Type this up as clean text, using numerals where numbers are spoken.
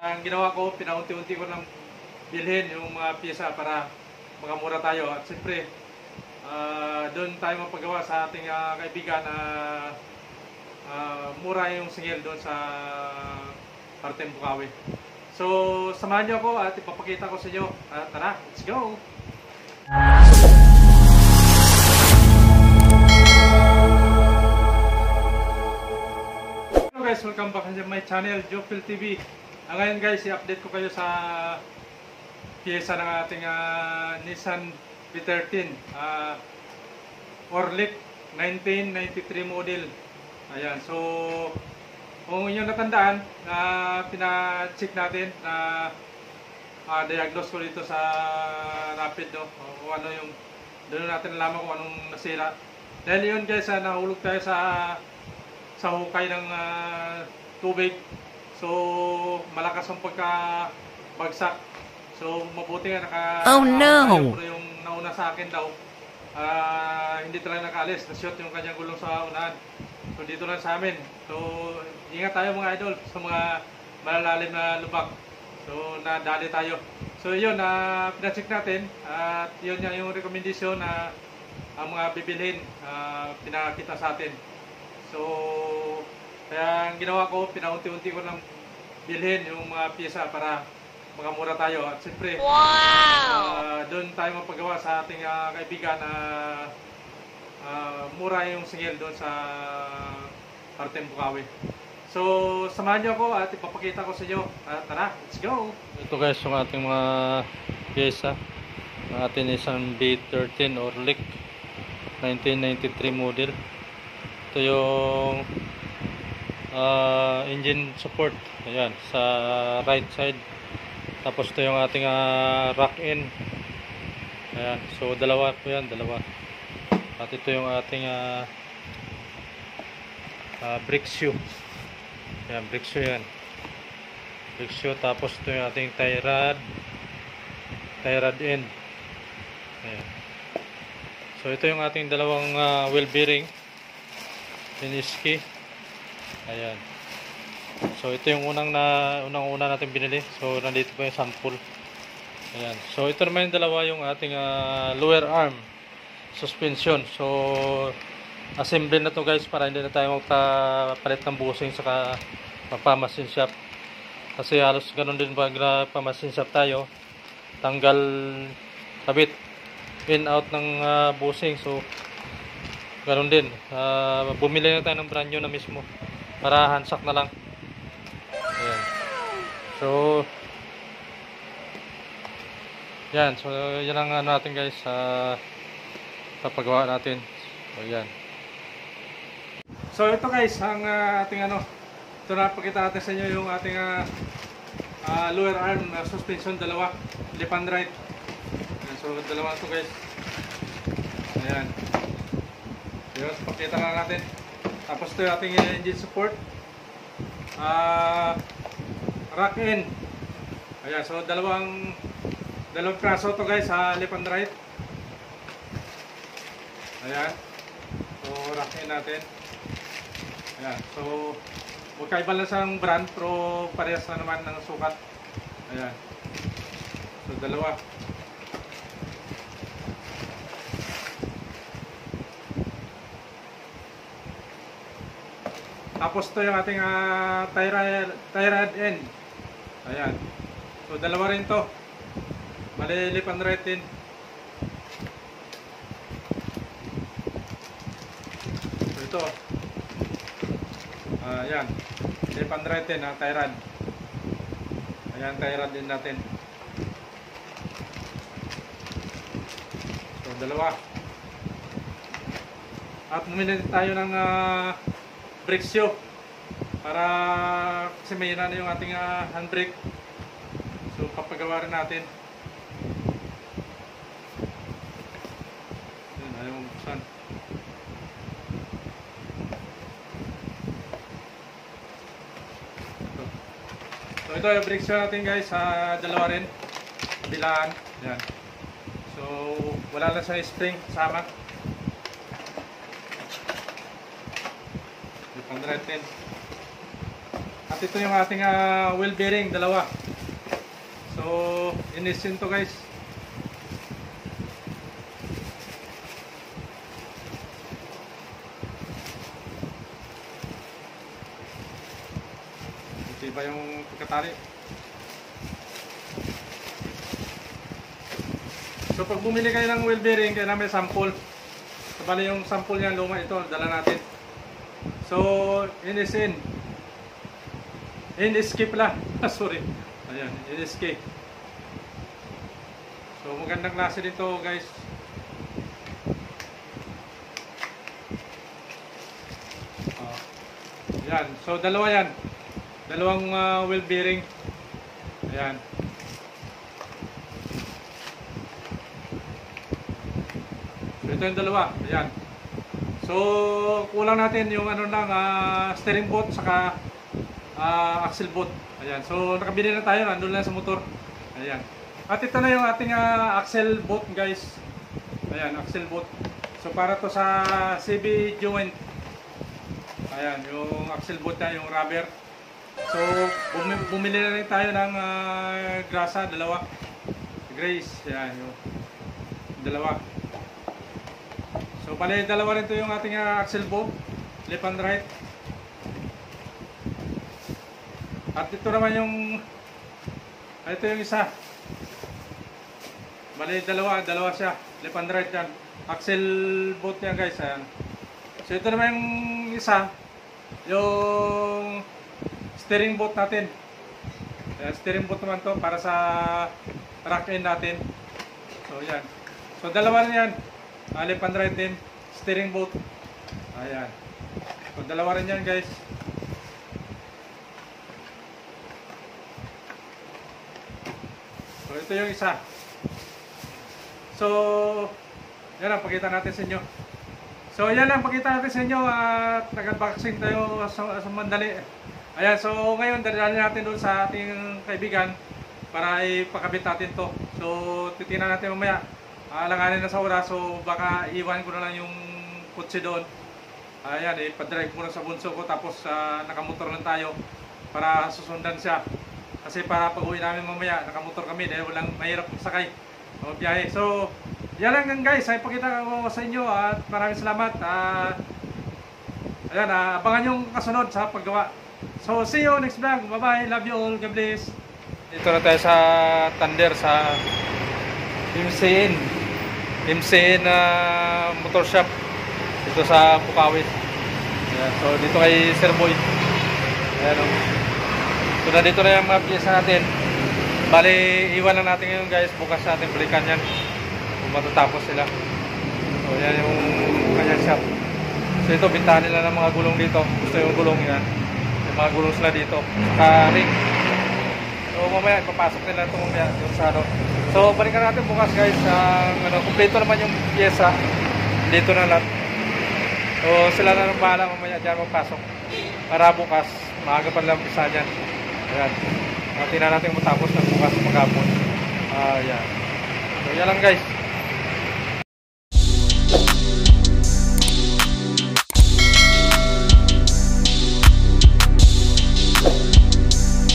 Ang ginawa ko, pinaunti-unti ko lang bilhin yung mga pyesa para makamura tayo. At siyempre, doon tayo mapagawa sa ating kaibigan na mura yung singil doon sa Parteng Bukawi. So, samahan niyo ako at ipapakita ko sa inyo. Tara, let's go! Hello guys, welcome back sa my channel, Jofil TV. Ngayon guys, i-update ko kayo sa pyesa ng ating Nissan V13 Orlik 1993 model. Ayan, so kung inyong natandaan na pina-check natin na diagnose ko dito sa Rapid, no? O ano yung doon natin nalaman kung anong nasira. Dahil yun guys, nahulog tayo sa hukay ng tubig. So malakas ang pagkabagsak. So mabuti nga oh no! pero yung nauna sa akin daw hindi talaga nakaalis. Na-shot yung kanyang gulong sa unahan. So dito lang sa amin. So ingat tayo mga idol sa mga malalalim na lubak. So nadali tayo. So yun, pina-check natin at yun yung recommendation na ang mga bibilhin pinakita sa atin. So kaya ang ginawa ko, pinaunti-unti ko lang bilhin yung mga pyesa para makamura tayo. At siyempre, doon tayo mapagawa sa ating kaibigan na mura yung singil doon sa Parteng Bukawi. So, samahan niyo ako at ipapakita ko sa inyo. Tara, let's go! Ito guys yung ating mga pyesa. Ang ating isang V13 Orlik 1993 model. Ito yung engine support. Ayan, sa right side. Tapos ito yung ating rack in. Ayan, so dalawa po yan, dalawa. At ito yung ating brake shoe. Ayan, brake shoe yan. Brake shoe, tapos ito yung ating tie rod end. Ayan. So ito yung ating dalawang wheel bearing. Piniski. Ayan. So ito yung unang-una natin binili. So nandito pa yung sample. Ayan. So ito naman yung dalawa yung ating lower arm suspension. So assembly na to guys para hindi na tayo magpapalit ng bushing saka magpamasin shop. Kasi halos ganun din pag nagpamasin shop tayo. Tanggal kabit in out ng bushing. So ganun din. Bumili na tayo ng brand new na mismo para handsak na lang. Ayan. So yan. So yan ang natin guys papagawa natin. So yan. So ito guys ang ating ito na pakita natin sa inyo yung ating lower arm suspension, dalawa, left and right. Ayan, so dalawa ito guys. Ayan. Yun, pakita lang natin. Tapos ito yung ating engine support. Rack in. Ayan, so dalawang praso ito guys sa left and right. Ayan. So rack in natin. Ayan, so magkaiba lang sa brand pero parehas na naman ng sukat. Ayan. So dalawa. Tapos ito yung ating tie rod end. Ayan. So dalawa rin to. Mali left and right din. So ito. Ayan. Left and right din ang tie rod. Ayan, tie rod din natin. So dalawa. At bumili tayo ng brake shoe para kasi may na yung ating handbrake. So papagawa rin natin. Yan, ayaw mabuksan. So ito yung brake shoe natin guys, dalawa rin, kabilaan. Yan. So wala lang sa spring sama. Pang-right din. At ito yung ating wheel bearing, dalawa. So, inisin to guys. Ito ba yung pagkatali? So pag bumili kayo ng wheel bearing, kaya namin sample. So bali yung sample niya, luma ito, dala natin. So, inisin. In-escape pala. Sorry. Ayan, in-escape. So magandang klase dito guys. Ayan, so dalawa yan. Dalawang wheel bearing. Ayan. So ito yung dalawa. Ayan. So kulang natin yung ano lang, steering bolt saka axle bolt. Ayan. So nakabili na tayo, nandun lang sa motor. Ayan. At ito na yung ating axle bolt guys. Ayan, axle bolt. So para to sa CB joint. Ayan, yung axle bolt na, yung rubber. So bumili na rin tayo ng grasa, dalawa. Grace. Ayan, yung dalawa. So bali dalawa rin to yung ating axle bolt, left and right. At ito naman yung ito yung isa. Bali dalawa siya, left and right yan. Axle bolt yan guys, ayan. So ito naman yung isa, yung steering bolt natin. Ayan, steering bolt naman to para sa rack end natin. So yan. So dalawa rin yan. Left and right din, steering bolt. Ayan. So dalawa rin yan guys. So ito yung isa. So yan ang pakita natin sa inyo. So yan ang pakita natin sa inyo at nag-unboxing tayo sa mandali. Ayan, so ngayon dadalhin natin doon sa ating kaibigan para ipakabit natin to. So titingnan natin mamaya. Alanganin na sa oras, so baka iwan ko na lang yung kutsi doon. Ayan, ipadrive ko na sa bunso ko, tapos nakamotor lang tayo para susundan siya. Kasi para pag uwi namin mamaya, nakamotor kami dahil walang mahirap sakay o biyahe. So, yan lang guys, ay pakita ko sa inyo at maraming salamat. Ayan, abangan yung kasunod sa paggawa. So, see you next vlog. Bye-bye, love you all, God bless. Dito na tayo sa Thunder sa MCN motor shop dito sa Pukawit. Ayan, so dito kay Sir Boy. Ayan, so nandito na yung mga piyesa natin. Bali iwan lang natin ngayon guys, bukas natin balikan yan kung matatapos sila. So yan yung kanyang shop. So ito, bintahan nila ng mga gulong dito. Gusto yung gulong yan, yung mga gulong sila dito saka ring. So mamaya ipapasok nila ito mamaya yung sa ano. So balikan natin bukas guys. Kumpleto naman yung pyesa dito na lahat. So sila na nang bahala mamaya dyan magpasok para bukas maaga pa lang pisa dyan. Ayan, tingnan natin matapos ng bukas maghapon. Ayan. So yan lang guys.